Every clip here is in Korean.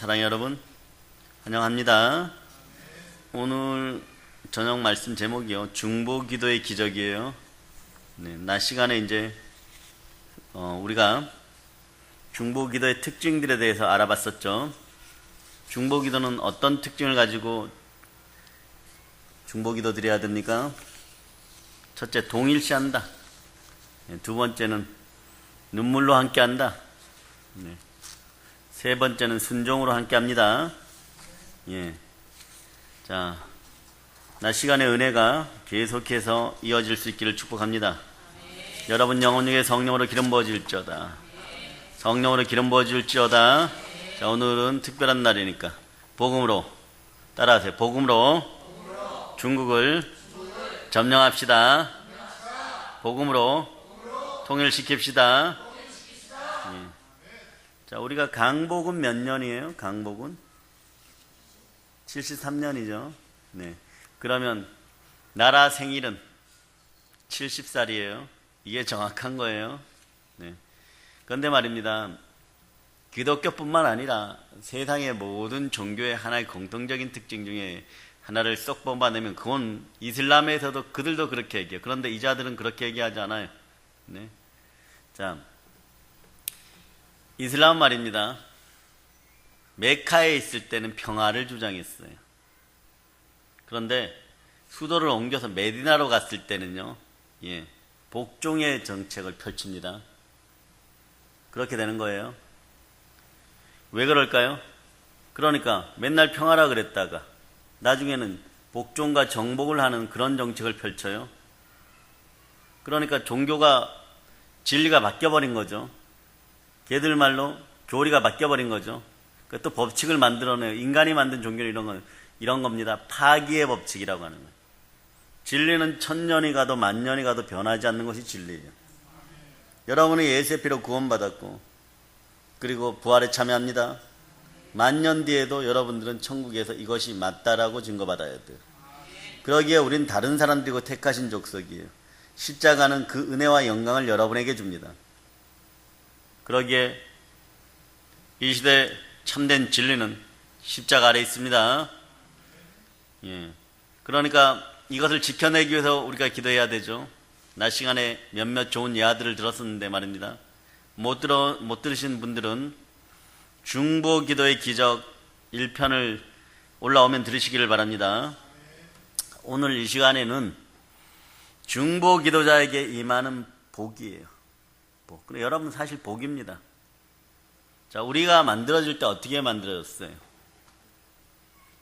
사랑하는 여러분, 환영합니다. 오늘 저녁 말씀 제목이요, 중보기도의 기적이에요. 낮 시간에 이제 우리가 중보기도의 특징들에 대해서 알아봤었죠. 중보기도는 어떤 특징을 가지고 중보기도 드려야 됩니까? 첫째, 동일시한다. 두 번째는 눈물로 함께한다. 세 번째는 순종으로 함께합니다. 자, 낮 시간의 은혜가 계속해서 이어질 수 있기를 축복합니다. 여러분 영혼 중에 성령으로 기름 부어질지어다. 성령으로 기름 부어질지어다. 자, 오늘은 특별한 날이니까 복음으로 따라하세요. 복음으로 중국을 점령합시다. 복음으로 통일시킵시다. 자, 우리가 강복은 몇 년이에요? 강복은 73년이죠. 네. 그러면 나라 생일은 70살이에요. 이게 정확한 거예요. 네. 그런데 말입니다. 기독교뿐만 아니라 세상의 모든 종교의 하나의 공통적인 특징 중에 하나를 쏙 뽑아내면 그건 이슬람에서도 그들도 그렇게 얘기해요. 그런데 이자들은 그렇게 얘기하지 않아요. 네. 자, 이슬람 말입니다. 메카에 있을 때는 평화를 주장했어요. 그런데 수도를 옮겨서 메디나로 갔을 때는요, 복종의 정책을 펼칩니다. 그렇게 되는 거예요. 왜 그럴까요? 그러니까 맨날 평화라 그랬다가 나중에는 복종과 정복을 하는 그런 정책을 펼쳐요. 그러니까 종교가 진리가 바뀌어버린 거죠. 걔들 말로 교리가 바뀌어버린 거죠. 또 법칙을 만들어내요. 인간이 만든 종교는 이런 겁니다. 파기의 법칙이라고 하는 거예요. 진리는 1000년이 가도 10,000년이 가도 변하지 않는 것이 진리예요. 여러분이 예수의 피로 구원받았고 그리고 부활에 참여합니다. 10,000년 뒤에도 여러분들은 천국에서 이것이 맞다라고 증거받아야 돼요. 그러기에 우린 다른 사람들이고 택하신 족속이에요. 십자가는 그 은혜와 영광을 여러분에게 줍니다. 그러기에 이 시대 참된 진리는 십자가 아래 있습니다. 그러니까 이것을 지켜내기 위해서 우리가 기도해야 되죠. 낮 시간에 몇몇 좋은 예화들을 들었었는데 말입니다. 못 들으신 분들은 중보기도의 기적 1편을 올라오면 들으시기를 바랍니다. 오늘 이 시간에는 중보기도자에게 임하는 복이에요. 복. 그래, 여러분 사실 복입니다. 자, 우리가 만들어질 때 어떻게 만들어졌어요?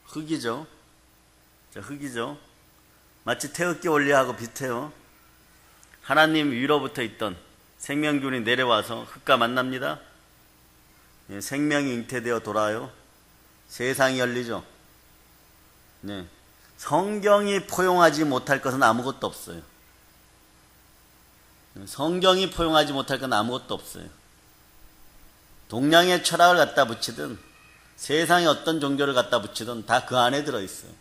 흙이죠. 자, 흙이죠. 마치 태극기 원리하고 비슷해요. 하나님 위로부터 있던 생명균이 내려와서 흙과 만납니다. 생명이 잉태되어 돌아요. 세상이 열리죠. 네. 성경이 포용하지 못할 것은 아무것도 없어요. 성경이 포용하지 못할 건 아무것도 없어요. 동양의 철학을 갖다 붙이든 세상의 어떤 종교를 갖다 붙이든 다 그 안에 들어있어요.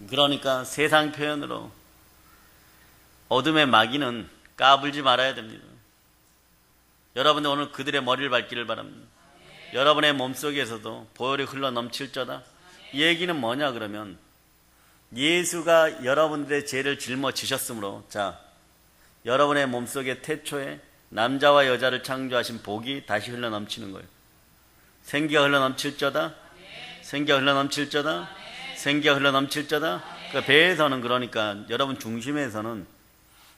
그러니까 세상 표현으로 어둠의 마귀는 까불지 말아야 됩니다. 여러분들 오늘 그들의 머리를 밟기를 바랍니다. 여러분의 몸속에서도 보혈이 흘러 넘칠저다. 이 얘기는 뭐냐 그러면 예수가 여러분들의 죄를 짊어지셨으므로, 자, 여러분의 몸속에 태초에 남자와 여자를 창조하신 복이 다시 흘러 넘치는 거예요. 생기가 흘러 넘칠저다. 생기가 흘러 넘칠저다. 생기가 흘러 넘칠저다. 그 배에서는, 그러니까 여러분 중심에서는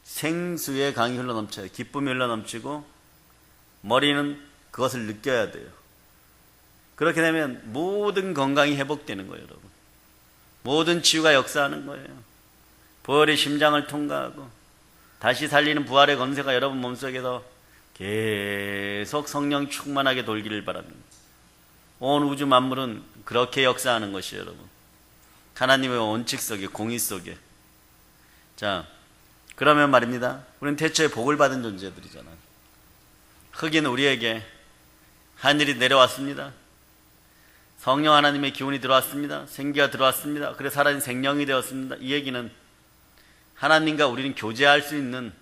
생수의 강이 흘러 넘쳐요. 기쁨이 흘러 넘치고 머리는 그것을 느껴야 돼요. 그렇게 되면 모든 건강이 회복되는 거예요, 여러분. 모든 치유가 역사하는 거예요. 부활의 심장을 통과하고 다시 살리는 부활의 검세가 여러분 몸속에서 계속 성령 충만하게 돌기를 바랍니다. 온 우주 만물은 그렇게 역사하는 것이에요, 여러분. 하나님의 원칙 속에, 공의 속에. 자, 그러면 말입니다. 우리는 태초에 복을 받은 존재들이잖아요. 흙인 우리에게 하늘이 내려왔습니다. 성령 하나님의 기운이 들어왔습니다. 생기가 들어왔습니다. 그래서 살아진 생명이 되었습니다. 이 얘기는 하나님과 우리는 교제할 수 있는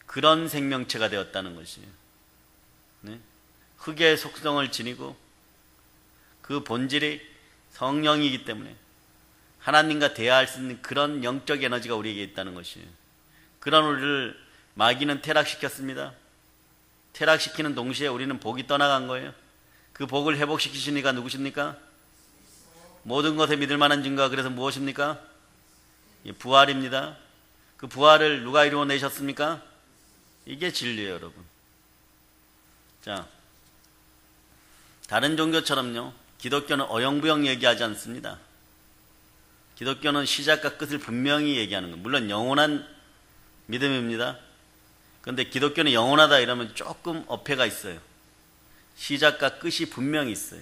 그런 생명체가 되었다는 것이에요. 네? 흙의 속성을 지니고 그 본질이 성령이기 때문에 하나님과 대화할 수 있는 그런 영적 에너지가 우리에게 있다는 것이에요. 그런 우리를 마귀는 퇴락시켰습니다. 퇴락시키는 동시에 우리는 복이 떠나간 거예요. 그 복을 회복시키시니까 누구십니까? 모든 것에 믿을 만한 증거가 그래서 무엇입니까? 부활입니다. 그 부활을 누가 이루어내셨습니까? 이게 진리예요, 여러분. 자, 다른 종교처럼요, 기독교는 어영부영 얘기하지 않습니다. 기독교는 시작과 끝을 분명히 얘기하는 거예요. 물론 영원한 믿음입니다. 그런데 기독교는 영원하다 이러면 조금 어폐가 있어요. 시작과 끝이 분명히 있어요.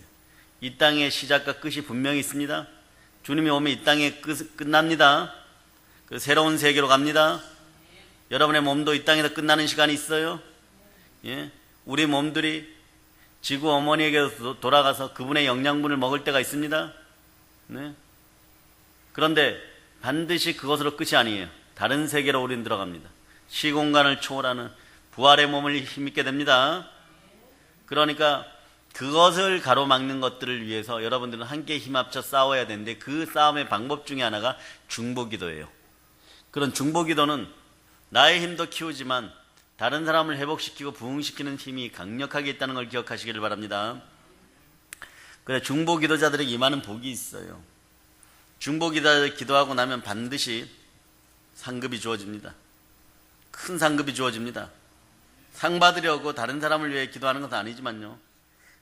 이 땅의 시작과 끝이 분명히 있습니다. 주님이 오면 이 땅의 끝납니다. 그 새로운 세계로 갑니다. 여러분의 몸도 이 땅에서 끝나는 시간이 있어요. 예? 우리 몸들이 지구 어머니에게 돌아가서 그분의 영양분을 먹을 때가 있습니다. 네? 그런데 반드시 그것으로 끝이 아니에요. 다른 세계로 우리는 들어갑니다. 시공간을 초월하는 부활의 몸을 힘입게 됩니다. 그러니까 그것을 가로막는 것들을 위해서 여러분들은 함께 힘합쳐 싸워야 되는데 그 싸움의 방법 중에 하나가 중보기도예요. 그런 중보기도는 나의 힘도 키우지만 다른 사람을 회복시키고 부흥시키는 힘이 강력하게 있다는 걸 기억하시기를 바랍니다. 그래, 중보기도자들에게 임하는 복이 있어요. 중보기도자들 기도하고 나면 반드시 상급이 주어집니다. 큰 상급이 주어집니다. 상 받으려고 다른 사람을 위해 기도하는 것은 아니지만요,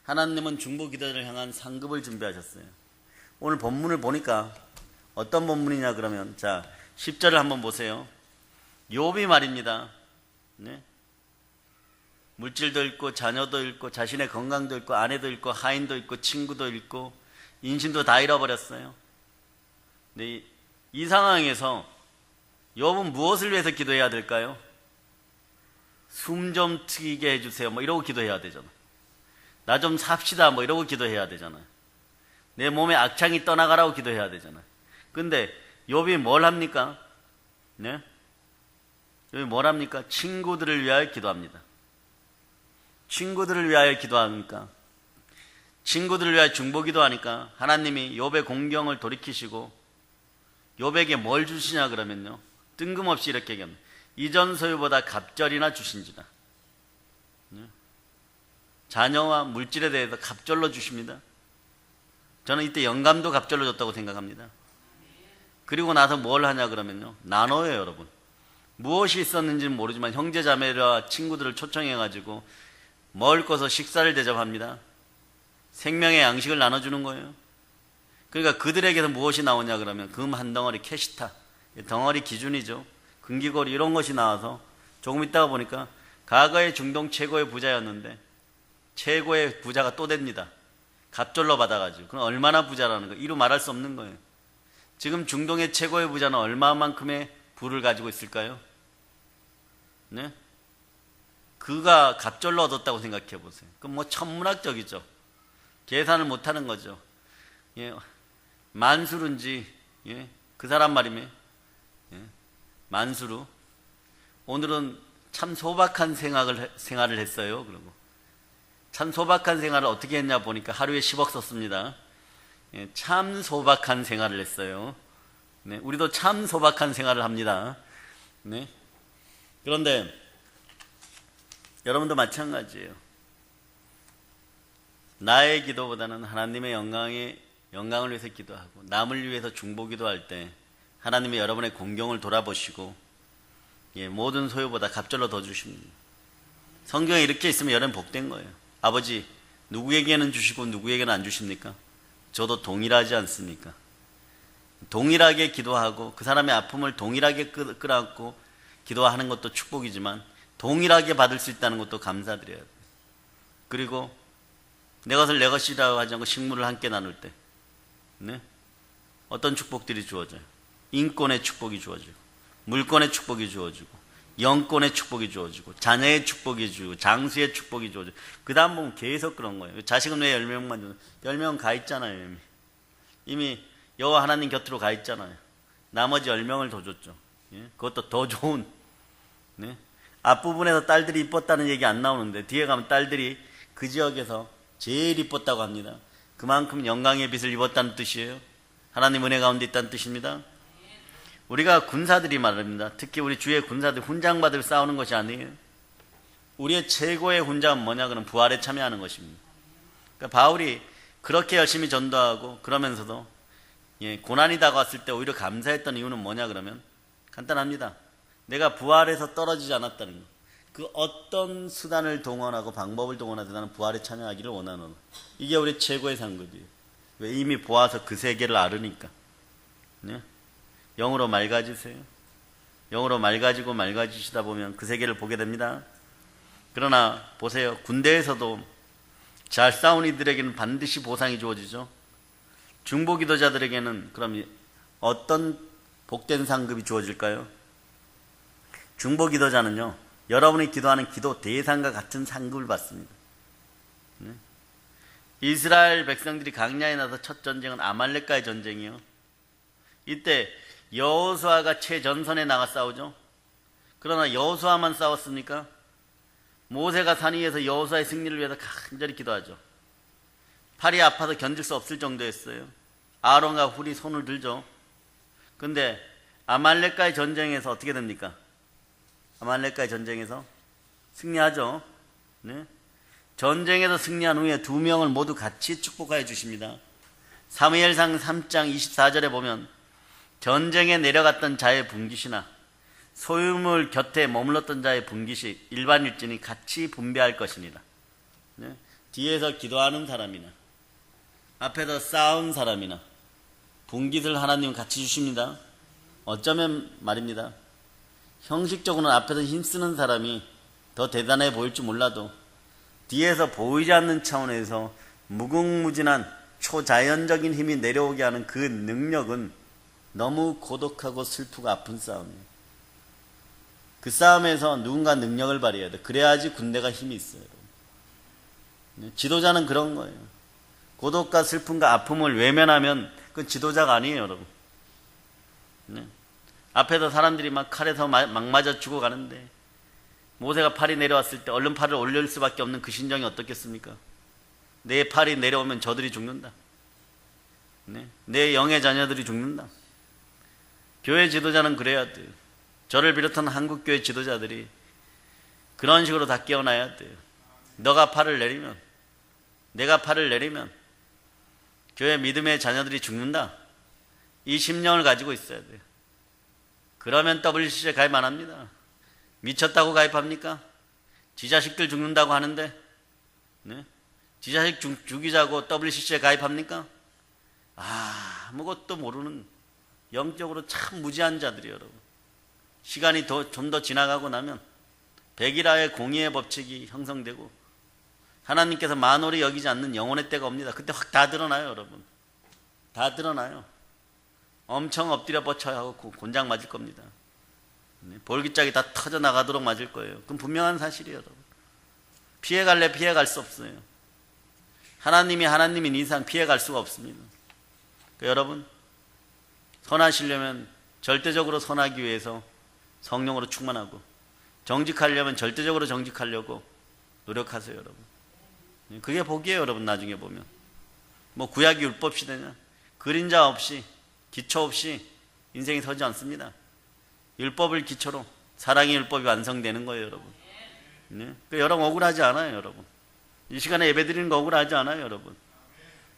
하나님은 중보기도자를 향한 상급을 준비하셨어요. 오늘 본문을 보니까 어떤 본문이냐 그러면, 자, 10절을 한번 보세요. 욥이 말입니다. 네? 물질도 잃고 자녀도 잃고 자신의 건강도 잃고 아내도 잃고 하인도 잃고 친구도 잃고 인심도 다 잃어버렸어요. 네, 이 상황에서 욥은 무엇을 위해서 기도해야 될까요? 숨 좀 트이게 해주세요 뭐 이러고 기도해야 되잖아. 나 좀 삽시다 뭐 이러고 기도해야 되잖아. 내 몸에 악창이 떠나가라고 기도해야 되잖아. 근데 욥이 뭘 합니까? 네? 욥이 뭘 합니까? 친구들을 위하여 기도합니다. 친구들을 위하여 기도하니까, 친구들을 위하여 중보기도하니까 하나님이 욥의 공경을 돌이키시고 욥에게 뭘 주시냐 그러면요, 뜬금없이 이렇게 얘기합니다. 이전 소유보다 갑절이나 주신지라. 자녀와 물질에 대해서 갑절로 주십니다. 저는 이때 영감도 갑절로 줬다고 생각합니다. 그리고 나서 뭘 하냐 그러면요, 나눠요. 여러분, 무엇이 있었는지는 모르지만 형제 자매와 친구들을 초청해가지고 먹을 것을 식사를 대접합니다. 생명의 양식을 나눠주는 거예요. 그러니까 그들에게서 무엇이 나오냐 그러면 금 한 덩어리, 캐시타, 덩어리 기준이죠. 금기고리 이런 것이 나와서 조금 있다가 보니까 과거의 중동 최고의 부자였는데 최고의 부자가 또 됩니다. 갑절로 받아가지고. 그럼 얼마나 부자라는 거예요. 이루 말할 수 없는 거예요. 지금 중동의 최고의 부자는 얼마만큼의 부를 가지고 있을까요? 네? 그가 갑절로 얻었다고 생각해 보세요. 그럼 뭐 천문학적이죠. 계산을 못하는 거죠. 예, 만수르인지, 예, 그 사람 말이면, 예, 만수르. 오늘은 참 소박한 생활을 했어요. 그리고 참 소박한 생활을 어떻게 했냐 보니까 하루에 10억 썼습니다. 예, 참 소박한 생활을 했어요. 네, 우리도 참 소박한 생활을 합니다. 네. 그런데 여러분도 마찬가지예요. 나의 기도보다는 하나님의 영광을 위해서 기도하고 남을 위해서 중보기도할 때 하나님이 여러분의 공경을 돌아보시고, 예, 모든 소유보다 갑절로 더 주십니다. 성경에 이렇게 있으면 여러분 복된 거예요. 아버지, 누구에게는 주시고 누구에게는 안 주십니까? 저도 동일하지 않습니까? 동일하게 기도하고 그 사람의 아픔을 동일하게 끌어안고 기도하는 것도 축복이지만 동일하게 받을 수 있다는 것도 감사드려야 돼요. 그리고 내 것을 내 것이라고 하지 않고 식물을 함께 나눌 때, 네? 어떤 축복들이 주어져요? 인권의 축복이 주어지고, 물권의 축복이 주어지고, 영권의 축복이 주어지고, 자녀의 축복이 주어지고, 장수의 축복이 주어지고, 그 다음 보면 계속 그런 거예요. 자식은 왜 10명만 주는? 10명은 가 있잖아요. 이미 여호와 하나님 곁으로 가 있잖아요. 나머지 10명을 더 줬죠. 예? 그것도 더 좋은, 네? 앞부분에서 딸들이 이뻤다는 얘기 안 나오는데 뒤에 가면 딸들이 그 지역에서 제일 이뻤다고 합니다. 그만큼 영광의 빛을 입었다는 뜻이에요. 하나님 은혜 가운데 있다는 뜻입니다. 우리가 군사들이 말입니다. 특히 우리 주의 군사들 훈장받을 싸우는 것이 아니에요. 우리의 최고의 훈장은 뭐냐? 그럼 부활에 참여하는 것입니다. 그러니까 바울이 그렇게 열심히 전도하고 그러면서도 고난이 다가왔을 때 오히려 감사했던 이유는 뭐냐 그러면 간단합니다. 내가 부활해서 떨어지지 않았다는 것. 그 어떤 수단을 동원하고 방법을 동원하든 나는 부활에 참여하기를 원하는 것. 이게 우리 최고의 상급이에요. 왜? 이미 보아서 그 세계를 알으니까. 네? 영으로 맑아지세요. 영으로 맑아지시다 보면 그 세계를 보게 됩니다. 그러나 보세요. 군대에서도 잘 싸운 이들에게는 반드시 보상이 주어지죠. 중보 기도자들에게는 그럼 어떤 복된 상급이 주어질까요? 중보 기도자는요, 여러분이 기도하는 기도 대상과 같은 상급을 받습니다. 네? 이스라엘 백성들이 강야에 나서 첫 전쟁은 아말렉과의 전쟁이요. 이때 여호수아가 최전선에 나가 싸우죠. 그러나 여호수아만 싸웠습니까? 모세가 산 위에서 여호수아의 승리를 위해서 간절히 기도하죠. 팔이 아파서 견딜 수 없을 정도였어요. 아론과 훌이 손을 들죠. 근데 아말렉과의 전쟁에서 어떻게 됩니까? 아말렉과의 전쟁에서 승리하죠. 네? 전쟁에서 승리한 후에 두 명을 모두 같이 축복하여 주십니다. 사무엘상 3장 24절에 보면 전쟁에 내려갔던 자의 분깃이나 소유물 곁에 머물렀던 자의 분깃이 일반 일진이 같이 분배할 것이니라. 네? 뒤에서 기도하는 사람이나 앞에서 싸운 사람이나 분깃을 하나님은 같이 주십니다. 어쩌면 말입니다. 형식적으로는 앞에서 힘쓰는 사람이 더 대단해 보일지 몰라도 뒤에서 보이지 않는 차원에서 무궁무진한 초자연적인 힘이 내려오게 하는 그 능력은 너무 고독하고 슬프고 아픈 싸움이에요. 그 싸움에서 누군가 능력을 발휘해야 돼. 그래야지 군대가 힘이 있어요. 지도자는 그런 거예요. 고독과 슬픔과 아픔을 외면하면 그건 지도자가 아니에요, 여러분. 네. 앞에서 사람들이 막 칼에서 막 맞아 죽어가는데 모세가 팔이 내려왔을 때 얼른 팔을 올릴 수밖에 없는 그 심정이 어떻겠습니까? 내 팔이 내려오면 저들이 죽는다. 네. 내 영의 자녀들이 죽는다. 교회 지도자는 그래야 돼요. 저를 비롯한 한국교회 지도자들이 그런 식으로 다 깨어나야 돼요. 너가 팔을 내리면, 내가 팔을 내리면 교회 믿음의 자녀들이 죽는다. 이 심령을 가지고 있어야 돼요. 그러면 WCC에 가입 안 합니다. 미쳤다고 가입합니까? 지 자식들 죽는다고 하는데, 네? 지 자식 죽이자고 WCC에 가입합니까? 아무것도 모르는 영적으로 참 무지한 자들이에요, 여러분. 시간이 좀 더 지나가고 나면 백일하의 공의의 법칙이 형성되고 하나님께서 만홀히 여기지 않는 영혼의 때가 옵니다. 그때 확 다 드러나요, 여러분. 다 드러나요. 엄청 엎드려 뻗쳐야 하고 곤장 맞을 겁니다. 볼기짝이 다 터져나가도록 맞을 거예요. 그건 분명한 사실이에요, 여러분. 피해갈래 피해갈 수 없어요. 하나님이 하나님인 이상 피해갈 수가 없습니다. 그러니까 여러분, 선하시려면 절대적으로 선하기 위해서 성령으로 충만하고 정직하려면 절대적으로 정직하려고 노력하세요, 여러분. 그게 복이에요, 여러분. 나중에 보면 뭐 구약이 율법 시대냐, 그림자 없이 기초 없이 인생이 서지 않습니다. 율법을 기초로 사랑의 율법이 완성되는 거예요, 여러분. 네? 그러니까 여러분 억울하지 않아요, 여러분. 이 시간에 예배 드리는 거 억울하지 않아요, 여러분.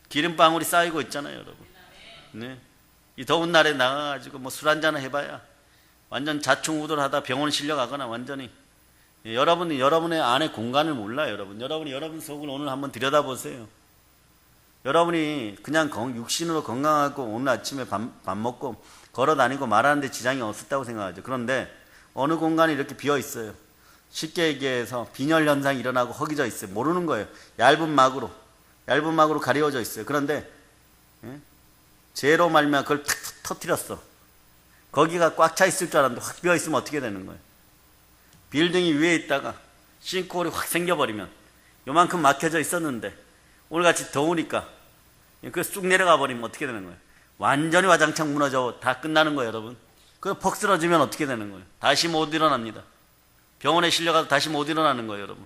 기름방울이 쌓이고 있잖아요, 여러분. 네? 이 더운 날에 나가가지고 뭐 술 한잔 해봐야 완전 자충우돌하다 병원 실려가거나 완전히 여러분이 여러분의 안에 공간을 몰라요, 여러분. 여러분이 여러분 속을 오늘 한번 들여다보세요. 여러분이 그냥 육신으로 건강하고 오늘 아침에 밥 먹고 걸어다니고 말하는데 지장이 없었다고 생각하죠. 그런데 어느 공간이 이렇게 비어 있어요. 쉽게 얘기해서 빈혈 현상이 일어나고 허기져 있어요. 모르는 거예요. 얇은 막으로 가려져 있어요. 그런데 죄로 말미암아 그걸 탁 터뜨렸어. 거기가 꽉 차 있을 줄 알았는데 확 비어 있으면 어떻게 되는 거예요? 빌딩이 위에 있다가 싱크홀이 확 생겨버리면 요만큼 막혀져 있었는데 오늘같이 더우니까 그 쑥 내려가 버리면 어떻게 되는 거예요? 완전히 와장창 무너져 다 끝나는 거예요, 여러분. 그 퍽 쓰러지면 어떻게 되는 거예요? 다시 못 일어납니다. 병원에 실려가도 다시 못 일어나는 거예요, 여러분.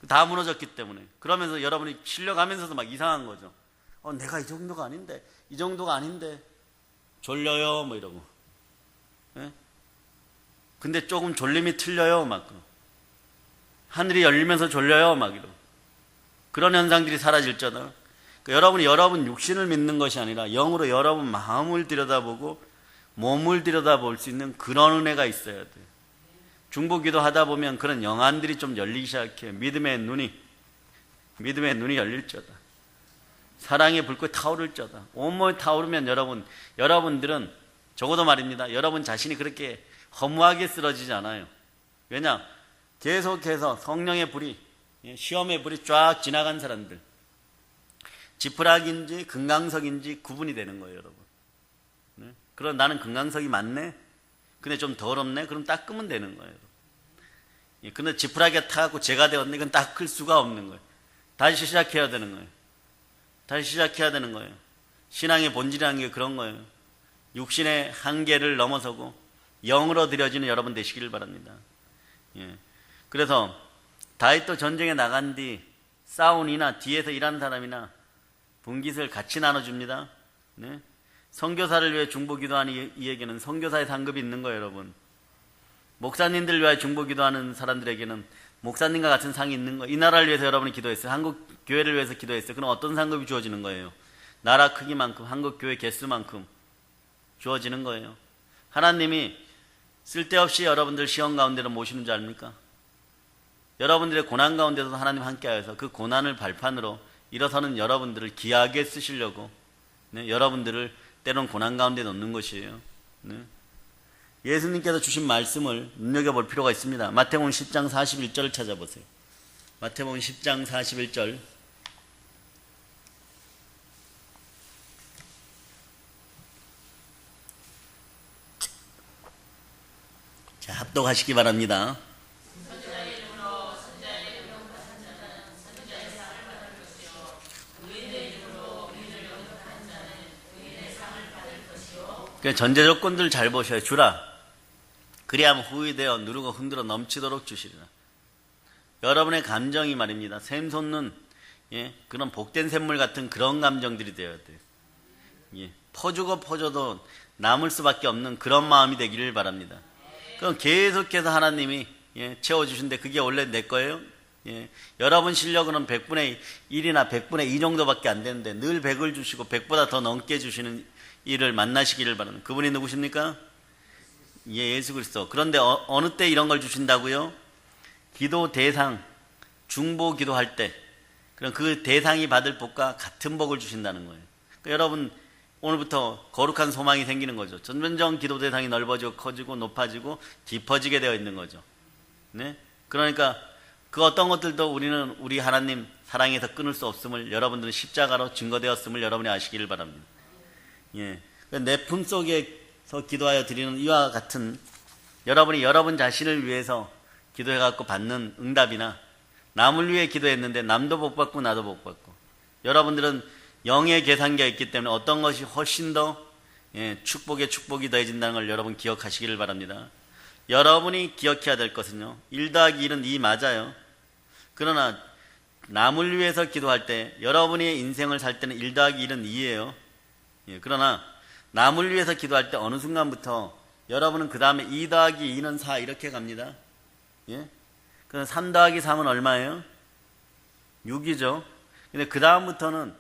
다 무너졌기 때문에. 그러면서 여러분이 실려가면서도 막 이상한 거죠. 내가 이 정도가 아닌데, 이 정도가 아닌데, 졸려요, 뭐 이러고. 예? 근데 조금 졸림이 틀려요, 막. 하늘이 열리면서 졸려요, 막 이러고. 그런 현상들이 사라질잖아. 그러니까 여러분 육신을 믿는 것이 아니라 영으로 여러분 마음을 들여다보고 몸을 들여다볼 수 있는 그런 은혜가 있어야 돼. 중보기도 하다 보면 그런 영안들이 좀 열리기 시작해. 믿음의 눈이 열릴지어다. 사랑의 불꽃이 타오를지어다. 온몸이 타오르면 여러분들은 적어도 말입니다. 여러분 자신이 그렇게 허무하게 쓰러지지 않아요. 왜냐? 계속해서 성령의 불이, 시험의 불이 쫙 지나간 사람들, 지푸라기인지 금강석인지 구분이 되는 거예요, 여러분. 네? 그럼 나는 금강석이 맞네? 근데 좀 더럽네? 그럼 닦으면 되는 거예요. 근데 지푸라기가 타갖고 죄가 되었네? 이건 닦을 수가 없는 거예요. 다시 시작해야 되는 거예요. 신앙의 본질이라는 게 그런 거예요. 육신의 한계를 넘어서고 영으로 드려지는 여러분 되시기를 바랍니다. 그래서 다윗도 전쟁에 나간 뒤 사운이나 뒤에서 일하는 사람이나 분깃을 같이 나눠줍니다. 네? 선교사를 위해 중보기도하는 이에게는 선교사의 상급이 있는 거예요, 여러분. 목사님들을 위해 중보기도하는 사람들에게는 목사님과 같은 상이 있는 거예요. 이 나라를 위해서 여러분이 기도했어요. 한국 교회를 위해서 기도했어요. 그럼 어떤 상급이 주어지는 거예요? 나라 크기만큼, 한국 교회 개수만큼 주어지는 거예요. 하나님이 쓸데없이 여러분들 시험 가운데로 모시는 줄 압니까? 여러분들의 고난 가운데서도 하나님 함께하여서 그 고난을 발판으로 일어서는 여러분들을 귀하게 쓰시려고, 네, 여러분들을 때론 고난 가운데 놓는 것이에요. 네. 예수님께서 주신 말씀을 눈여겨볼 필요가 있습니다. 마태복음 10장 41절을 찾아보세요. 마태복음 10장 41절. 자, 합독하시기 바랍니다. 전제 조건들 잘 보셔야 주라. 그리하면 후히 되어 누르고 흔들어 넘치도록 주시리라. 여러분의 감정이 말입니다. 샘솟는, 그런 복된 샘물 같은 그런 감정들이 되어야 돼요. 퍼주고 퍼줘도 남을 수밖에 없는 그런 마음이 되기를 바랍니다. 그럼 계속해서 하나님이 채워주신데 그게 원래 내 거예요? 여러분 실력으로는 100분의 1이나 100분의 2 정도밖에 안 되는데 늘 100을 주시고 100보다 더 넘게 주시는 일을 만나시기를 바랍니다. 그분이 누구십니까? 예수 그리스도. 그런데 어느 때 이런 걸 주신다고요? 기도 대상, 중보 기도할 때, 그럼 그 대상이 받을 복과 같은 복을 주신다는 거예요. 그러니까 여러분 오늘부터 거룩한 소망이 생기는 거죠. 점점 기도 대상이 넓어지고 커지고 높아지고 깊어지게 되어 있는 거죠. 네? 그러니까 그 어떤 것들도 우리는 우리 하나님 사랑에서 끊을 수 없음을 여러분들은 십자가로 증거되었음을 여러분이 아시기를 바랍니다. 내 품 속에서 기도하여 드리는 이와 같은 여러분이 여러분 자신을 위해서 기도해갖고 받는 응답이나 남을 위해 기도했는데 남도 복 받고 나도 복 받고 여러분들은 영의 계산기가 있기 때문에 어떤 것이 훨씬 더 축복에 축복이 더해진다는 걸 여러분 기억하시기를 바랍니다. 여러분이 기억해야 될 것은요, 1 더하기 1은 2 맞아요. 그러나 남을 위해서 기도할 때 여러분의 인생을 살 때는 1 더하기 1은 2예요. 그러나 남을 위해서 기도할 때 어느 순간부터 여러분은 그 다음에 2 더하기 2는 4 이렇게 갑니다. 그럼 3 더하기 3은 얼마예요? 6이죠. 근데 그 다음부터는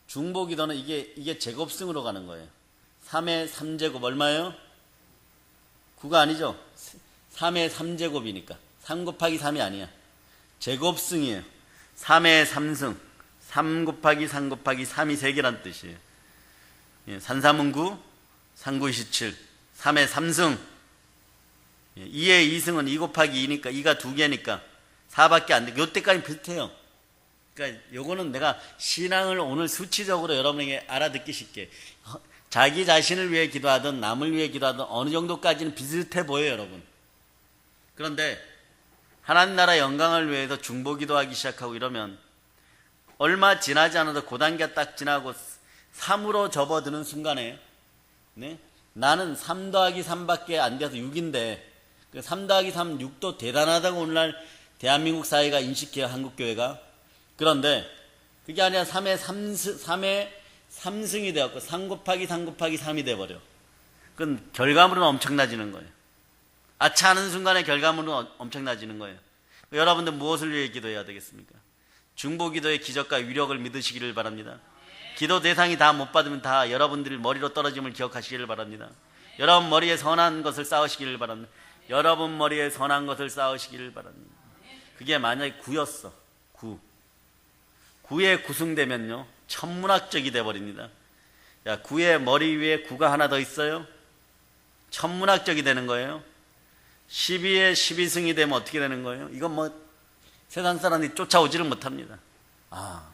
중보 기도는 이게 제곱승으로 가는 거예요. 3의 3제곱 얼마예요? 9가 아니죠. 3의 3제곱이니까 3 곱하기 3이 아니야. 제곱승이에요. 3의 3승 3 곱하기 3 곱하기 3이 3개란 뜻이에요. 3, 3은 9, 3, 9, 27, 3의 3승. 2의 2승은 2 곱하기 2니까 2가 2개니까 4밖에 안 돼. 요때까지 비슷해요. 그러니까 요거는 내가 신앙을 오늘 수치적으로 여러분에게 알아듣기 쉽게, 자기 자신을 위해 기도하든 남을 위해 기도하든 어느 정도까지는 비슷해 보여요, 여러분. 그런데 하나님 나라 영광을 위해서 중보 기도하기 시작하고 이러면 얼마 지나지 않아도 그 단계가 딱 지나고 3으로 접어드는 순간에, 나는 3 더하기 3밖에 안 돼서 6인데 3 더하기 3, 6도 대단하다고 오늘날 대한민국 사회가 인식해요, 한국교회가. 그런데 그게 아니라 3의 3승이 되었고 3 곱하기 3 곱하기 3이 돼버려. 그건 결과물은 엄청나지는 거예요. 아차하는 순간에 결과물은 엄청나지는 거예요. 여러분들 무엇을 위해 기도해야 되겠습니까? 중보기도의 기적과 위력을 믿으시기를 바랍니다. 기도 대상이 다 못 받으면 다 여러분들이 머리로 떨어짐을 기억하시기를 바랍니다. 여러분 머리에 선한 것을 쌓으시기를 바랍니다. 여러분 머리에 선한 것을 쌓으시기를 바랍니다. 그게 만약에 구였어. 구에 구승되면요 천문학적이 돼버립니다. 야, 구의 머리 위에 구가 하나 더 있어요? 천문학적이 되는 거예요. 12에 12승이 되면 어떻게 되는 거예요? 이건 뭐 세상 사람들이 쫓아오지를 못합니다.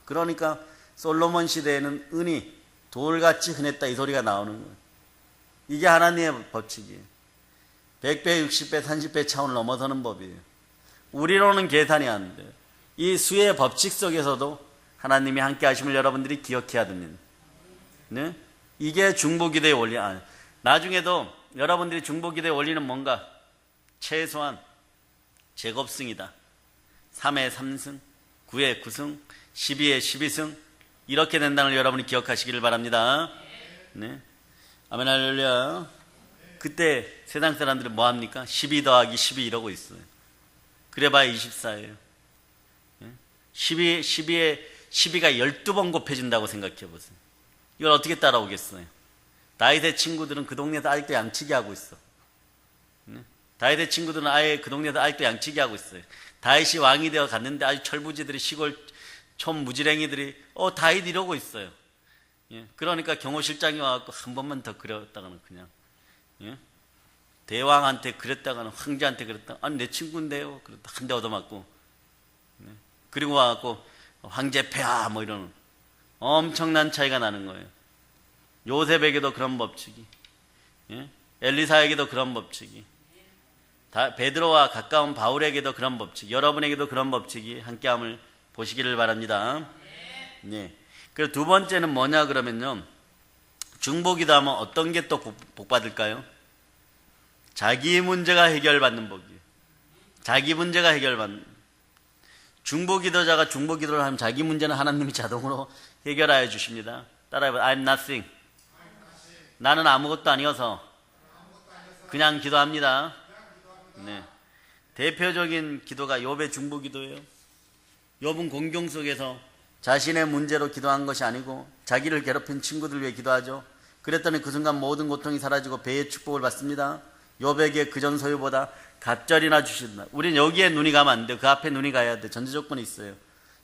그러니까 솔로몬 시대에는 은이 돌같이 흔했다 이 소리가 나오는 거예요. 이게 하나님의 법칙이에요. 100배, 60배, 30배 차원을 넘어서는 법이에요. 우리로는 계산이 안 돼요. 이 수의 법칙 속에서도 하나님이 함께 하심을 여러분들이 기억해야 됩니다. 네? 이게 중보기도의 원리. 나중에도 여러분들이 중보기도의 원리는 뭔가? 최소한 제곱승이다. 3에 3승, 9에 9승, 12에 12승 이렇게 된다는 걸 여러분이 기억하시기를 바랍니다. 네. 아멘 할렐루야. 그때 세상 사람들은 뭐합니까? 12 더하기 12 이러고 있어요. 그래봐야 24예요. 12에 12가 12번 곱해진다고 생각해 보세요. 이걸 어떻게 따라오겠어요? 다윗의 친구들은 그 동네에서 아직도 양치기 하고 있어. 다윗의 친구들은 아예 그 동네에서 아직도 양치기 하고 있어요. 다윗이 왕이 되어 갔는데 아주 철부지들이 시골 촌 무지랭이들이 다윗 이러고 있어요. 그러니까 경호실장이 와갖고 한 번만 더 그렸다가는 그냥 대왕한테 그랬다가는 황제한테 그랬다가 아니 내 친구인데요. 그랬다 한 대 얻어맞고 그리고 와갖고 황제 폐하 뭐 이러는 엄청난 차이가 나는 거예요. 요셉에게도 그런 법칙이, 엘리사에게도 그런 법칙이, 베드로와 가까운 바울에게도 그런 법칙, 여러분에게도 그런 법칙이 함께함을 보시기를 바랍니다. 네. 그리고 두 번째는 뭐냐 그러면요, 중보기도 하면 어떤 게 또 복받을까요? 자기 문제가 해결받는 복이에요. 자기 문제가 해결받는. 중보기도자가 중보기도를 하면 자기 문제는 하나님이 자동으로 해결하여 주십니다. 따라해봐요. I'm nothing. 나는 아무것도 아니어서 그냥 기도합니다. 네. 대표적인 기도가 욥의 중보기도예요. 욥은 공경 속에서 자신의 문제로 기도한 것이 아니고 자기를 괴롭힌 친구들 위해 기도하죠. 그랬더니 그 순간 모든 고통이 사라지고 배의 축복을 받습니다. 욥에게 그전 소유보다 갑절이나 주신다. 우리는 여기에 눈이 가면 안 돼요. 그 앞에 눈이 가야 돼. 전제 조건이 있어요.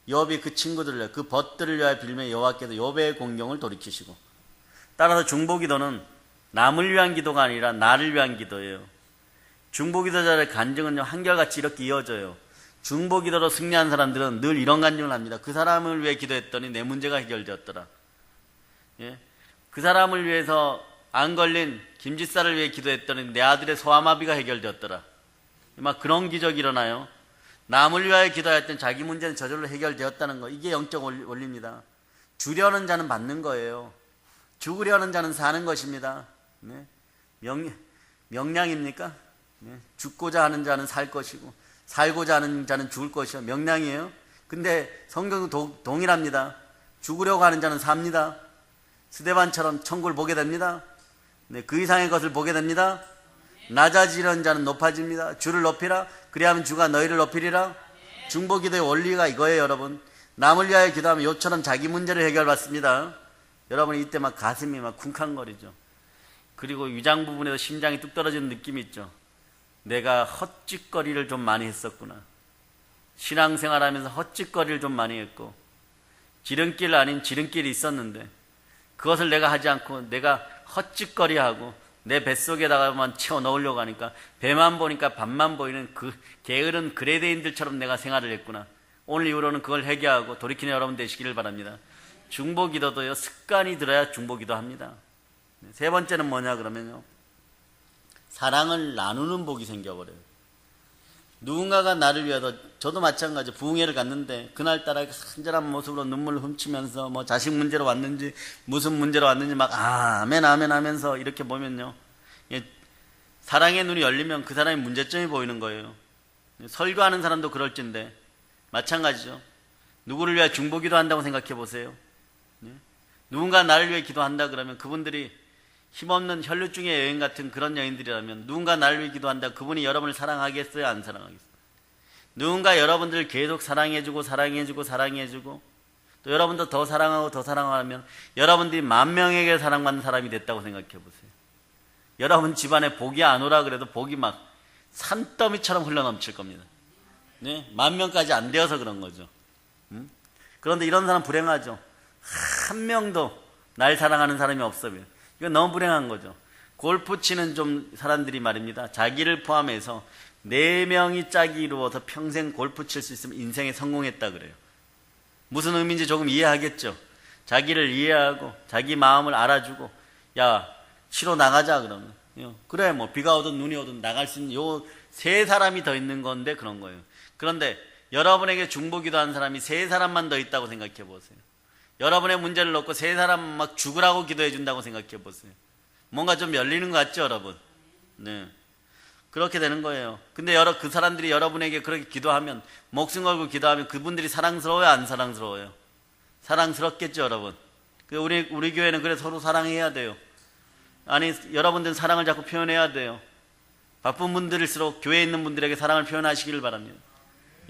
욥이 그 친구들을 위해, 그 벗들을 위하여 빌며 여호와께서 욥의 공경을 돌이키시고. 따라서 중보기도는 남을 위한 기도가 아니라 나를 위한 기도예요. 중보기도자의 간증은 한결같이 이렇게 이어져요. 중보기도로 승리한 사람들은 늘 이런 간증을 합니다. 그 사람을 위해 기도했더니 내 문제가 해결되었더라. 그 사람을 위해서 안 걸린 김지사를 위해 기도했더니 내 아들의 소아마비가 해결되었더라. 막 그런 기적이 일어나요. 남을 위하여 기도했더니 자기 문제는 저절로 해결되었다는 거. 이게 영적 원리입니다. 주려는 자는 받는 거예요. 죽으려는 자는 사는 것입니다. 네. 명량입니까? 네. 죽고자 하는 자는 살 것이고 살고자 하는 자는 죽을 것이요. 명량이에요. 근데 성경도 동일합니다. 죽으려고 하는 자는 삽니다. 스데반처럼 천국을 보게 됩니다. 네. 그 이상의 것을 보게 됩니다. 낮아지려는 자는 높아집니다. 주를 높이라. 그리하면 주가 너희를 높이리라. 중보기도의 원리가 이거예요, 여러분. 남을 위하여 기도하면 요처럼 자기 문제를 해결받습니다. 여러분 이때 막 가슴이 막 쿵쾅거리죠. 그리고 위장 부분에서 심장이 뚝 떨어지는 느낌이 있죠. 내가 헛짓거리를 좀 많이 했었구나. 신앙생활하면서 헛짓거리를 좀 많이 했고 지름길 아닌 지름길이 있었는데 그것을 내가 하지 않고 내가 헛짓거리하고 내 뱃속에다가만 채워 넣으려고 하니까 배만 보니까 밥만 보이는 그 게으른 그레데인들처럼 내가 생활을 했구나. 오늘 이후로는 그걸 회개하고 돌이키는 여러분 되시기를 바랍니다. 중보기도도요, 습관이 들어야 중보기도 합니다. 세 번째는 뭐냐 그러면요, 사랑을 나누는 복이 생겨버려요. 누군가가 나를 위해서, 저도 마찬가지 부흥회를 갔는데 그날따라 간절한 모습으로 눈물을 훔치면서 뭐 자식 문제로 왔는지 무슨 문제로 왔는지 막 아멘 아멘 하면서 이렇게 보면요, 사랑의 눈이 열리면 그 사람의 문제점이 보이는 거예요. 설교하는 사람도 그럴진데 마찬가지죠. 누구를 위해 중보기도 한다고 생각해 보세요. 누군가 나를 위해 기도한다 그러면 그분들이 힘없는 혈류증의 여인 같은 그런 여인들이라면 누군가 나를 위해 기도한다. 그분이 여러분을 사랑하겠어요? 안 사랑하겠어요? 누군가 여러분들을 계속 사랑해주고 또 여러분도 더 사랑하고 더 사랑하면 여러분들이 10,000명에게 사랑받는 사람이 됐다고 생각해 보세요. 여러분 집안에 복이 안 오라 그래도 복이 막 산더미처럼 흘러넘칠 겁니다. 네? 10,000명까지 안 되어서 그런 거죠. 그런데 이런 사람 불행하죠. 한 명도 날 사랑하는 사람이 없어요. 이건 너무 불행한 거죠. 골프 치는 좀 사람들이 말입니다. 자기를 포함해서 4명이 짝이 이루어서 평생 골프 칠 수 있으면 인생에 성공했다 그래요. 무슨 의미인지 조금 이해하겠죠. 자기를 이해하고 자기 마음을 알아주고 야 치러 나가자 그러면 그래 뭐 비가 오든 눈이 오든 나갈 수 있는 요 3사람이 더 있는 건데 그런 거예요. 그런데 여러분에게 중보기도 한 사람이 3사람만 더 있다고 생각해 보세요. 여러분의 문제를 놓고 3사람 막 죽으라고 기도해 준다고 생각해 보세요. 뭔가 좀 열리는 것 같죠 여러분? 네. 그렇게 되는 거예요. 근데 그 사람들이 여러분에게 그렇게 기도하면 목숨 걸고 기도하면 그분들이 사랑스러워요? 안 사랑스러워요? 사랑스럽겠죠 여러분? 우리 교회는 그래 서로 사랑해야 돼요. 아니 여러분들은 사랑을 자꾸 표현해야 돼요. 바쁜 분들일수록 교회에 있는 분들에게 사랑을 표현하시기를 바랍니다.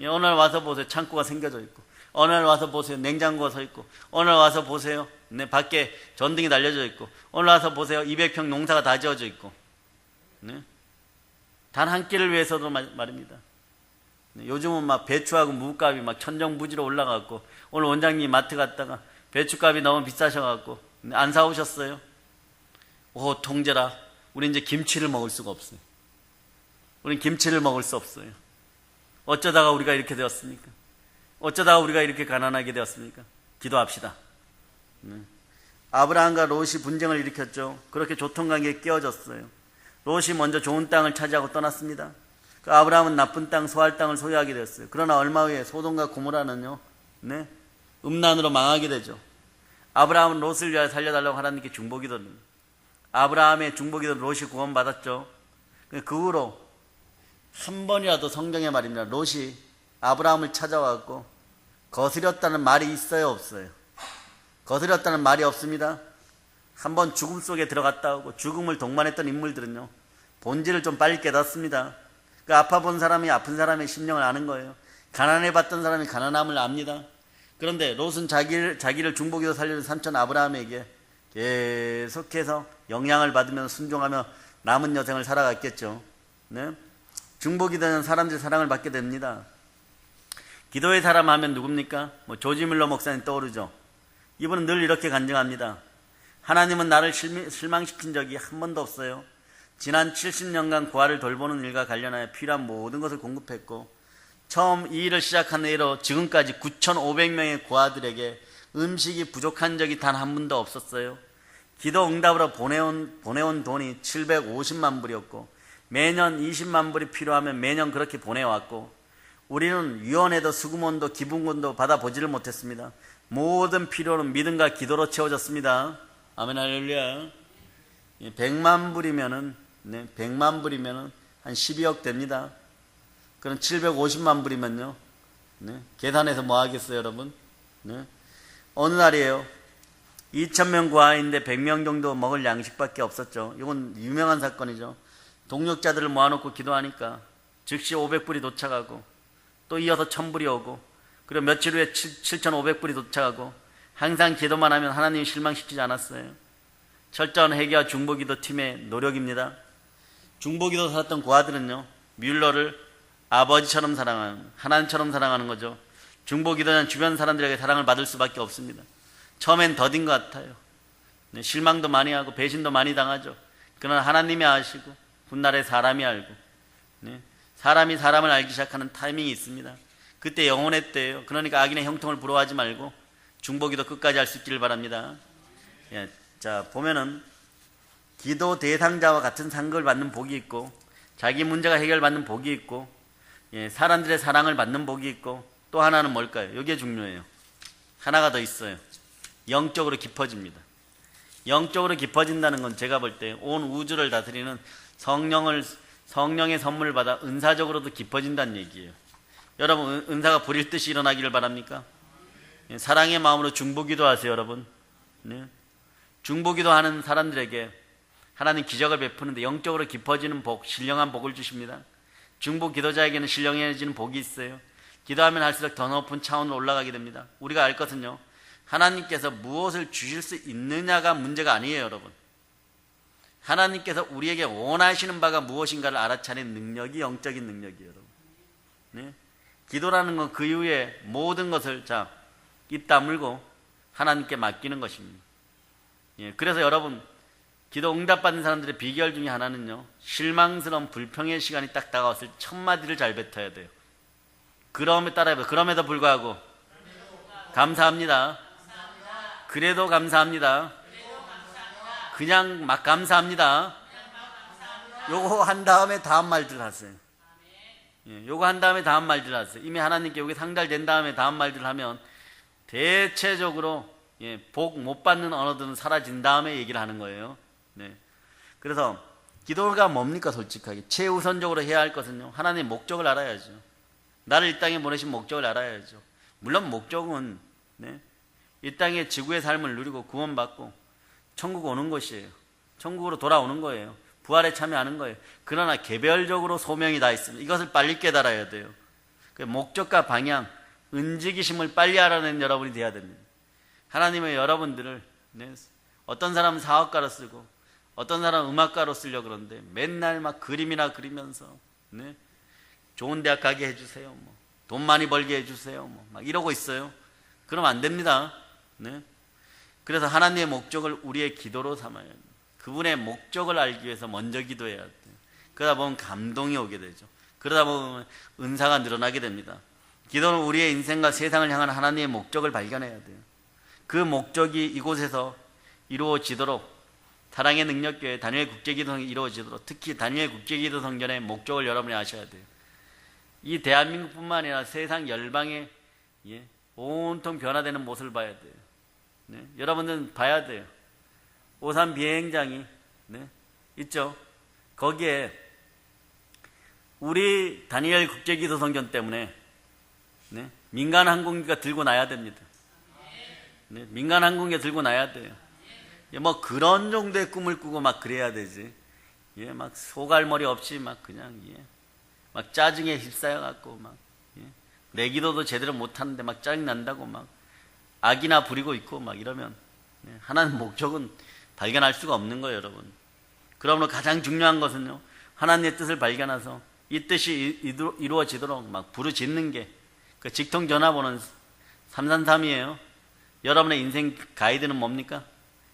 오늘 와서 보세요. 창고가 생겨져 있고 오늘 와서 보세요. 냉장고가 서 있고 오늘 와서 보세요. 네, 밖에 전등이 달려져 있고 오늘 와서 보세요. 200평 농사가 다 지어져 있고 네? 단 한 끼를 위해서도 말입니다. 네, 요즘은 막 배추하고 무값이 막 천정부지로 올라갔고 오늘 원장님이 마트 갔다가 배추값이 너무 비싸셔갖고 안 사오셨어요? 오 통제라 우리 이제 김치를 먹을 수가 없어요. 우린 김치를 먹을 수 없어요. 어쩌다가 우리가 이렇게 되었습니까? 어쩌다가 우리가 이렇게 가난하게 되었습니까? 기도합시다. 아브라함과 롯이 분쟁을 일으켰죠. 그렇게 교통관계에 끼어졌어요. 롯이 먼저 좋은 땅을 차지하고 떠났습니다. 아브라함은 나쁜 땅, 소할 땅을 소유하게 됐어요. 그러나 얼마 후에 소돔과 고모라는요, 네, 음란으로 망하게 되죠. 아브라함은 롯을 위하여 살려달라고 하나님께 중보기도합니다. 아브라함의 중보기도 롯이 구원받았죠. 그 후로 한 번이라도 성경에 말입니다. 롯이 아브라함을 찾아왔고 거스렸다는 말이 있어요, 없어요? 거스렸다는 말이 없습니다. 한번 죽음 속에 들어갔다 오고 죽음을 동반했던 인물들은요, 본질을 좀 빨리 깨닫습니다. 그 아파 본 사람이 아픈 사람의 심령을 아는 거예요. 가난해 봤던 사람이 가난함을 압니다. 그런데 롯은 자기를 중보기도 살려준 삼촌 아브라함에게 계속해서 영향을 받으면서 순종하며 남은 여생을 살아갔겠죠. 네? 중보기도는 사람들의 사랑을 받게 됩니다. 기도의 사람 하면 누굽니까? 조지 밀러 목사님 떠오르죠. 이분은 늘 이렇게 간증합니다. 하나님은 나를 실망시킨 적이 한 번도 없어요. 지난 70년간 고아를 돌보는 일과 관련하여 필요한 모든 것을 공급했고 처음 이 일을 시작한 이후로 지금까지 9,500명의 고아들에게 음식이 부족한 적이 단 한 번도 없었어요. 기도 응답으로 보내온 돈이 750만 불이었고 매년 20만 불이 필요하면 매년 그렇게 보내왔고 우리는 유언에도 수금원도 기부금도 받아보지를 못했습니다. 모든 필요는 믿음과 기도로 채워졌습니다. 아멘 할렐루야. 100만 불이면은 네, 100만 불이면은 한 12억 됩니다. 그럼 750만 불이면요. 네, 계산해서 뭐 하겠어요, 여러분? 네. 어느 날이에요. 2,000명 고아인데 100명 정도 먹을 양식밖에 없었죠. 이건 유명한 사건이죠. 동력자들을 모아놓고 기도하니까 즉시 500불이 도착하고 또 이어서 1,000불이 오고 그리고 며칠 후에 7,500불이 도착하고 항상 기도만 하면 하나님이 실망시키지 않았어요. 철저한 회개와 중보기도 팀의 노력입니다. 중보기도 살았던 고아들은요, 뮬러를 아버지처럼 사랑하는, 하나님처럼 사랑하는 거죠. 중보기도는 주변 사람들에게 사랑을 받을 수밖에 없습니다. 처음엔 더딘 것 같아요. 네, 실망도 많이 하고 배신도 많이 당하죠. 그러나 하나님이 아시고 훗날에 사람이 알고 네, 사람이 사람을 알기 시작하는 타이밍이 있습니다. 그때 영혼의 때예요. 그러니까 악인의 형통을 부러워하지 말고 중보기도 끝까지 할 수 있기를 바랍니다. 예, 자 보면은 기도 대상자와 같은 상급을 받는 복이 있고 자기 문제가 해결받는 복이 있고 예, 사람들의 사랑을 받는 복이 있고 또 하나는 뭘까요? 이게 중요해요. 하나가 더 있어요. 영적으로 깊어집니다. 영적으로 깊어진다는 건 제가 볼 때 온 우주를 다스리는 성령의 선물을 받아 은사적으로도 깊어진다는 얘기예요. 여러분 은사가 불일 듯이 일어나기를 바랍니까? 예, 사랑의 마음으로 중보기도 하세요. 여러분 네? 중보기도 하는 사람들에게 하나님 기적을 베푸는데 영적으로 깊어지는 복, 신령한 복을 주십니다. 중보 기도자에게는 신령해지는 복이 있어요. 기도하면 할수록 더 높은 차원으로 올라가게 됩니다. 우리가 알 것은요, 하나님께서 무엇을 주실 수 있느냐가 문제가 아니에요, 여러분. 하나님께서 우리에게 원하시는 바가 무엇인가를 알아차리는 능력이 영적인 능력이에요, 여러분. 네? 기도라는 건 그 이후에 모든 것을 입 다물고 하나님께 맡기는 것입니다. 예, 그래서 여러분, 기도 응답받는 사람들의 비결 중에 하나는요, 실망스러운 불평의 시간이 딱 다가왔을 때 첫 마디를 잘 뱉어야 돼요. 그럼에도 불구하고 감사합니다. 그래도 감사합니다. 그냥 막 감사합니다. 요거 한 다음에 다음 말들 하세요. 예, 요거 한 다음에 다음 말들 하세요. 이미 하나님께 요게 상달된 다음에 다음 말들 하면 대체적으로 복 못 받는 언어들은 사라진 다음에 얘기를 하는 거예요. 네. 그래서 기도가 뭡니까? 솔직하게 최우선적으로 해야 할 것은요, 하나님의 목적을 알아야죠. 나를 이 땅에 보내신 목적을 알아야죠. 물론 목적은 이 땅의 지구의 삶을 누리고 구원받고 천국 오는 것이에요. 천국으로 돌아오는 거예요. 부활에 참여하는 거예요. 그러나 개별적으로 소명이 다 있습니다. 이것을 빨리 깨달아야 돼요. 목적과 방향, 움직이심을 빨리 알아내는 여러분이 되어야 됩니다. 하나님은 여러분들을 어떤 사람은 사업가로 쓰고 어떤 사람은 음악가로 쓰려고 그러는데 맨날 막 그림이나 그리면서 좋은 대학 가게 해주세요, 돈 많이 벌게 해주세요, 막 이러고 있어요. 그러면 안 됩니다. 그래서 하나님의 목적을 우리의 기도로 삼아야 합니다. 그분의 목적을 알기 위해서 먼저 기도해야 돼요. 그러다 보면 감동이 오게 되죠. 그러다 보면 은사가 늘어나게 됩니다. 기도는 우리의 인생과 세상을 향한 하나님의 목적을 발견해야 돼요. 그 목적이 이곳에서 이루어지도록 사랑의 능력교회 다니엘 국제기도성이 이루어지도록, 특히 다니엘 국제기도 성전의 목적을 여러분이 아셔야 돼요. 이 대한민국뿐만 아니라 세상 열방에 온통 변화되는 모습을 봐야 돼요. 여러분들은 봐야 돼요. 오산 비행장이 있죠. 거기에 우리 다니엘 국제기도 성전 때문에 민간 항공기가 들고 나야 됩니다. 민간 항공기가 들고 나야 돼요. 그런 정도의 꿈을 꾸고 막 그래야 되지. 막 소갈머리 없이 막 그냥 막 짜증에 휩싸여 갖고 막 내 기도도 제대로 못 하는데 막 짜증 난다고 막 악이나 부리고 있고 막 이러면 하나님 목적은 발견할 수가 없는 거예요, 여러분. 그러므로 가장 중요한 것은요, 하나님의 뜻을 발견해서 이 뜻이 이루어지도록 막 부르짖는 게 그 직통 전화번호는 333이에요. 여러분의 인생 가이드는 뭡니까?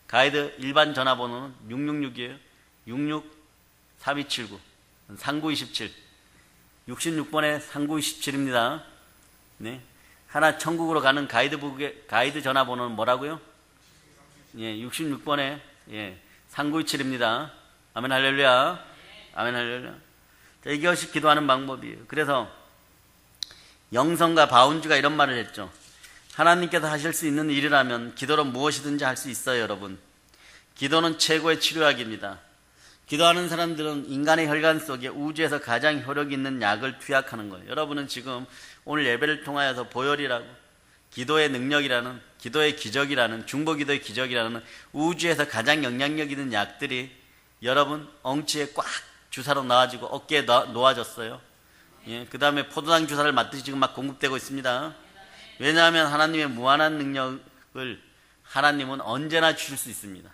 가이드 일반 전화번호는 666이에요. 66-3279 3927 66번에 3927입니다. 하나 천국으로 가는 가이드북의 가이드 전화번호는 뭐라고요? 66번에 3927입니다. 아멘 할렐루야. 아멘 할렐루야. 자, 이것이 기도하는 방법이에요. 그래서 영성과 바운주가 이런 말을 했죠. 하나님께서 하실 수 있는 일이라면 기도로 무엇이든지 할 수 있어요, 여러분. 기도는 최고의 치료약입니다. 기도하는 사람들은 인간의 혈관 속에 우주에서 가장 효력 있는 약을 투약하는 거예요. 여러분은 지금 오늘 예배를 통하여서 보혈이라고, 기도의 능력이라는, 기도의 기적이라는, 중보기도의 기적이라는 우주에서 가장 영향력 있는 약들이 여러분 엉치에 꽉 주사로 나와지고 어깨에 놓아졌어요. 그 다음에 포도당 주사를 맞듯이 지금 막 공급되고 있습니다. 왜냐하면 하나님의 무한한 능력을 하나님은 언제나 주실 수 있습니다.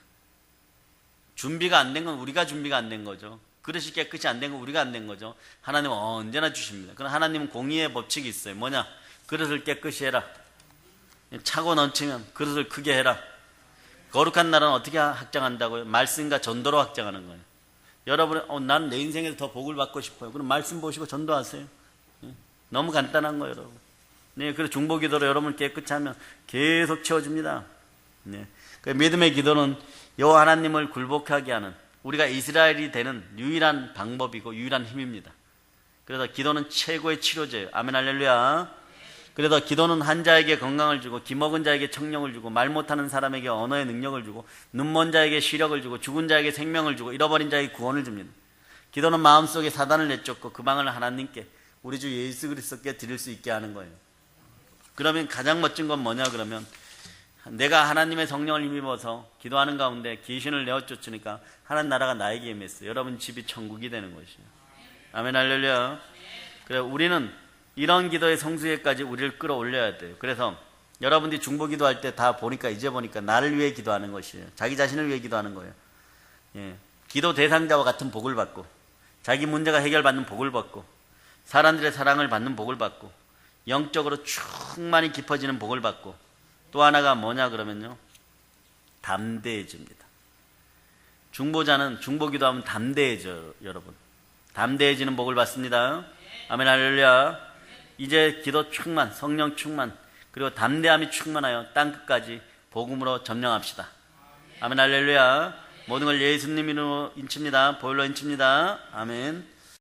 준비가 안 된 건 우리가 준비가 안 된 거죠. 그릇이 깨끗이 안 된 건 우리가 안 된 거죠. 하나님은 언제나 주십니다. 그럼 하나님은 공의의 법칙이 있어요. 뭐냐? 그릇을 깨끗이 해라. 차고 넘치면 그릇을 크게 해라. 거룩한 날은 어떻게 확장한다고요? 말씀과 전도로 확장하는 거예요. 여러분, 난 내 인생에서 더 복을 받고 싶어요. 그럼 말씀 보시고 전도하세요. 너무 간단한 거예요, 여러분. 그래서 중보기도로 여러분 깨끗이 하면 계속 채워집니다. 그 믿음의 기도는 여호와 하나님을 굴복하게 하는, 우리가 이스라엘이 되는 유일한 방법이고 유일한 힘입니다. 그래서 기도는 최고의 치료제예요. 아멘 할렐루야. 그래서 기도는 한 자에게 건강을 주고, 기먹은 자에게 청력을 주고, 말 못하는 사람에게 언어의 능력을 주고, 눈먼 자에게 시력을 주고, 죽은 자에게 생명을 주고, 잃어버린 자에게 구원을 줍니다. 기도는 마음속에 사단을 내쫓고 그 방을 하나님께, 우리 주 예수 그리스도께 드릴 수 있게 하는 거예요. 그러면 가장 멋진 건 뭐냐 그러면 내가 하나님의 성령을 힘입어서 기도하는 가운데 귀신을 내어 쫓으니까 하나님 나라가 나에게 임했어요. 여러분 집이 천국이 되는 것이에요. 아멘 할렐루야. 그래 우리는 이런 기도의 성수에까지 우리를 끌어올려야 돼요. 그래서 여러분들이 중보 기도할 때 다 보니까 이제 보니까 나를 위해 기도하는 것이에요. 자기 자신을 위해 기도하는 거예요. 예. 기도 대상자와 같은 복을 받고 자기 문제가 해결받는 복을 받고 사람들의 사랑을 받는 복을 받고 영적으로 충만히 깊어지는 복을 받고 또 하나가 뭐냐 그러면요. 담대해집니다. 중보자는 중보 기도하면 담대해져요. 여러분. 담대해지는 복을 받습니다. 아멘 할렐루야. 이제 기도 충만, 성령 충만, 그리고 담대함이 충만하여 땅끝까지 복음으로 점령합시다. 아멘 할렐루야. 모든 걸 예수님 이름으로 인칩니다. 보혈로 인칩니다. 아멘.